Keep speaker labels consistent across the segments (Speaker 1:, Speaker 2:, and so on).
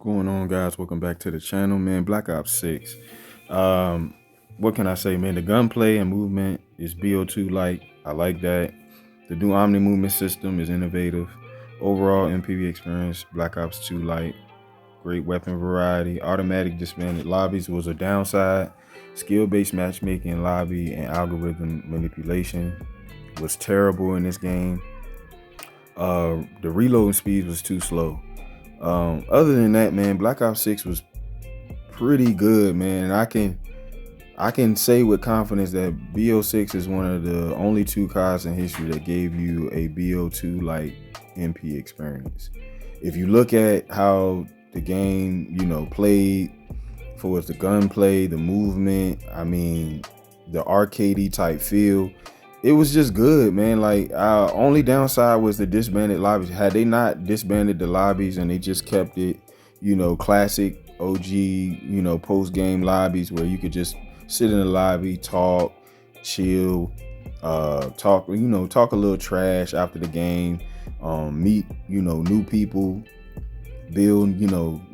Speaker 1: Going on, guys? Welcome back to the channel, man. Black Ops 6. What can I say, man? The gunplay and movement is BO2 like. I like that. The new Omni movement system is innovative. Overall MPV experience, Black Ops 2 light. Great weapon variety. Automatic disbanded lobbies was a downside. Skill-based matchmaking, lobby, and algorithm manipulation was terrible in this game. The reloading speed was too slow. Other than that, man, Black Ops 6 was pretty good, man. And I can say with confidence that BO6 is one of the only two CODs in history that gave you a BO2 like MP experience. If you look at how the game, played, for the gunplay, the movement, I mean, the arcadey type feel, it was just good, man. Like, only downside was the disbanded lobbies. Had they not disbanded the lobbies and they just kept it, classic OG, post-game lobbies where you could just sit in the lobby, talk, chill, talk a little trash after the game, meet, new people, build,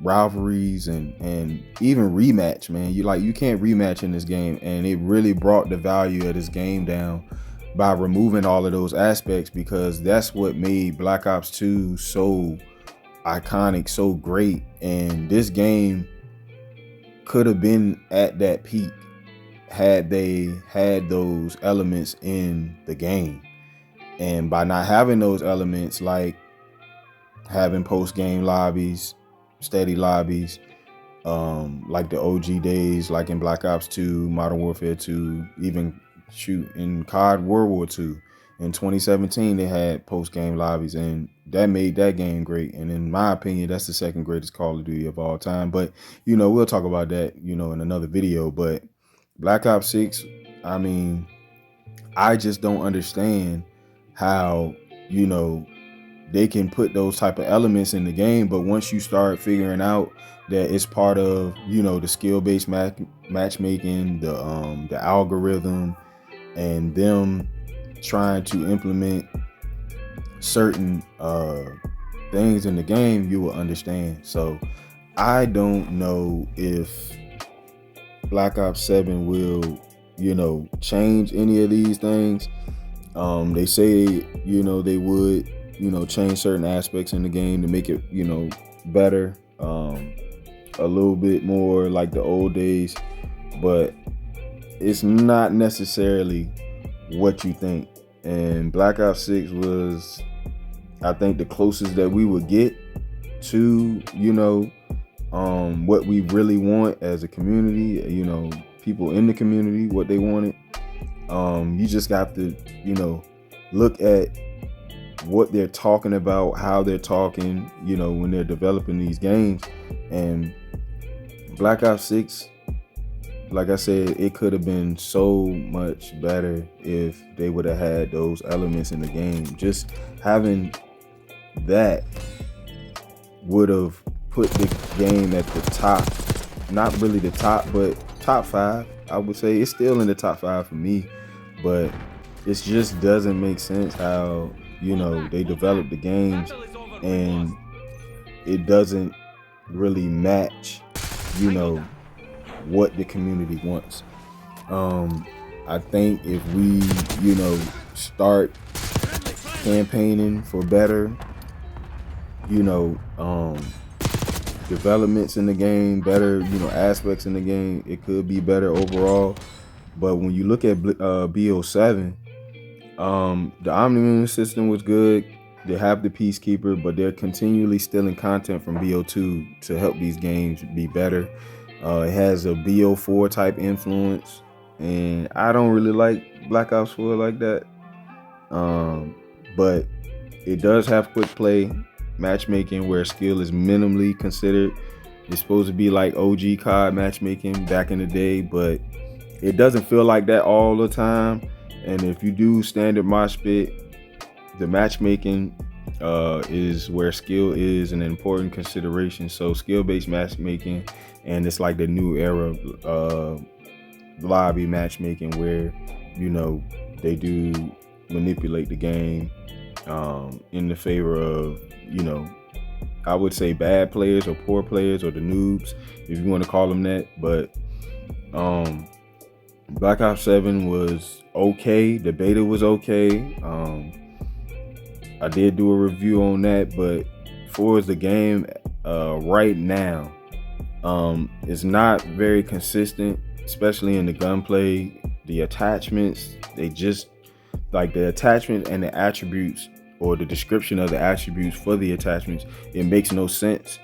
Speaker 1: rivalries and even rematch, man. You can't rematch in this game, and it really brought the value of this game down by removing all of those aspects, because that's what made Black Ops 2 so iconic, so great. And this game could have been at that peak had they had those elements in the game. And by not having those elements, like having post-game lobbies, steady lobbies, like the OG days, like in Black Ops 2, Modern Warfare 2, even in COD World War 2 in 2017, they had post-game lobbies, and that made that game great. And in my opinion, that's the second greatest Call of Duty of all time. But we'll talk about that in another video. But Black Ops 6, I mean, I just don't understand how they can put those type of elements in the game, but once you start figuring out that it's part of the skill-based matchmaking, the algorithm, and them trying to implement certain things in the game, you will understand. So I don't know if Black Ops 7 will change any of these things. They say they would change certain aspects in the game to make it better, a little bit more like the old days, but it's not necessarily what you think. And Black Ops 6 was, I think, the closest that we would get to what we really want as a community, people in the community, what they wanted. You just got to look at what they're talking about, how they're talking, when they're developing these games. And Black Ops 6, like I said, it could have been so much better if they would have had those elements in the game. Just having that would have put the game at the top, not really the top, but top 5. I would say it's still in the top 5 for me, but it just doesn't make sense how they develop the games and it doesn't really match what the community wants. I think if we start campaigning for better developments in the game, better aspects in the game, it could be better overall. But when you look at BO7, the Omni system was good. They have the Peacekeeper, but they're continually stealing content from BO2 to help these games be better. It has a BO4 type influence, and I don't really like Black Ops 4 like that. But it does have quick play matchmaking where skill is minimally considered. It's supposed to be like OG COD matchmaking back in the day, but it doesn't feel like that all the time. And if you do standard mosh pit, the matchmaking is where skill is an important consideration. So skill-based matchmaking, and it's like the new era lobby matchmaking where they do manipulate the game in the favor of I would say bad players or poor players or the noobs, if you want to call them that. But Black Ops 7 was okay. The beta was okay. I did do a review on that, but for the game right now, it's not very consistent, especially in the gunplay. The attachments, they just like the attachment and the attributes, or the description of the attributes for the attachments, it makes no sense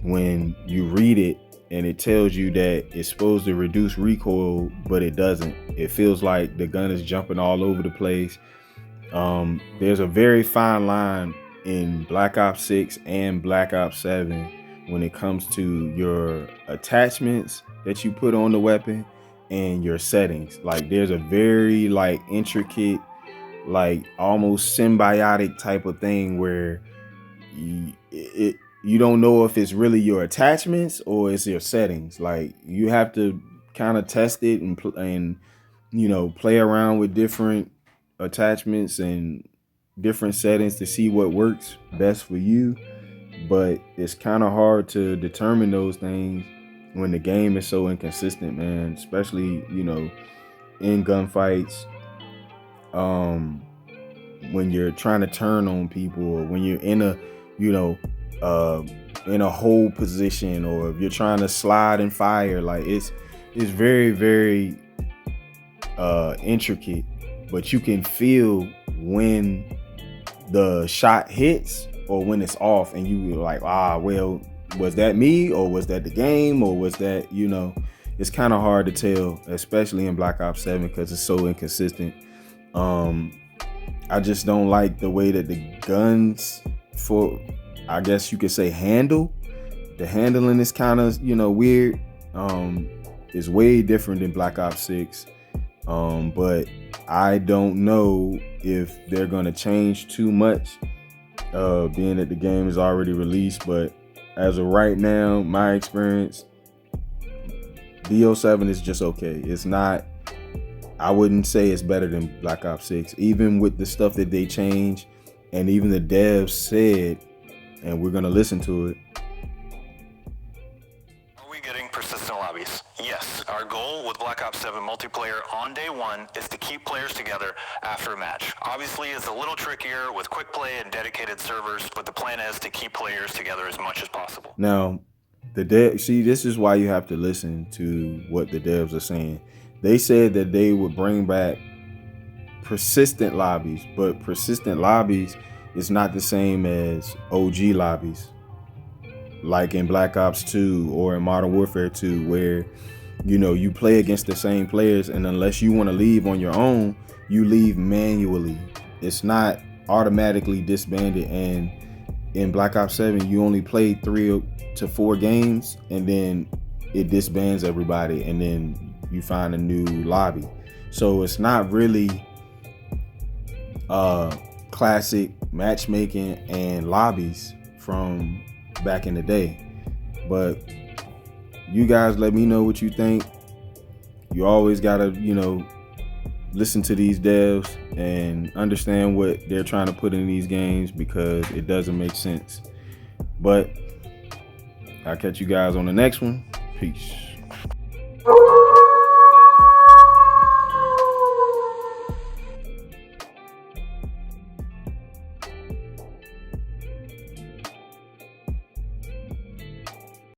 Speaker 1: when you read it, and it tells you that it's supposed to reduce recoil, but it doesn't. It feels like the gun is jumping all over the place. There's a very fine line in Black Ops 6 and Black Ops 7 when it comes to your attachments that you put on the weapon and your settings. Like there's a very like intricate, like almost symbiotic type of thing where you don't know if it's really your attachments or it's your settings. Like you have to kind of test it and play around with different attachments and different settings to see what works best for you. But it's kind of hard to determine those things when the game is so inconsistent, man, especially in gunfights. When you're trying to turn on people, or when you're in a in a hold position, or if you're trying to slide and fire, like it's very, very intricate. But you can feel when the shot hits or when it's off, and you like, well, was that me, or was that the game, or was that it's kind of hard to tell, especially in Black Ops 7 because it's so inconsistent. I just don't like the way that the guns, for I guess you could say, the handling is kind of weird. It's way different than Black Ops 6. But I don't know if they're gonna change too much, being that the game is already released. But as of right now, my experience, BO7 is just okay. It's not, I wouldn't say it's better than Black Ops 6, even with the stuff that they changed, and even the devs said, and we're gonna listen to it.
Speaker 2: Are we getting persistent lobbies? Yes. Our goal with Black Ops 7 multiplayer on day one is to keep players together after a match. Obviously, it's a little trickier with quick play and dedicated servers, but the plan is to keep players together as much as possible.
Speaker 1: Now, this is why you have to listen to what the devs are saying. They said that they would bring back persistent lobbies, but persistent lobbies is not the same as OG lobbies, like in Black Ops 2 or in Modern Warfare 2, where you play against the same players, and unless you want to leave on your own, you leave manually. It's not automatically disbanded. And in Black Ops 7, you only play 3 to 4 games, and then it disbands everybody, and then you find a new lobby. So it's not really classic matchmaking and lobbies from back in the day. But you guys let me know what you think. You always gotta listen to these devs and understand what they're trying to put in these games, because it doesn't make sense. But I'll catch you guys on the next one. Peace.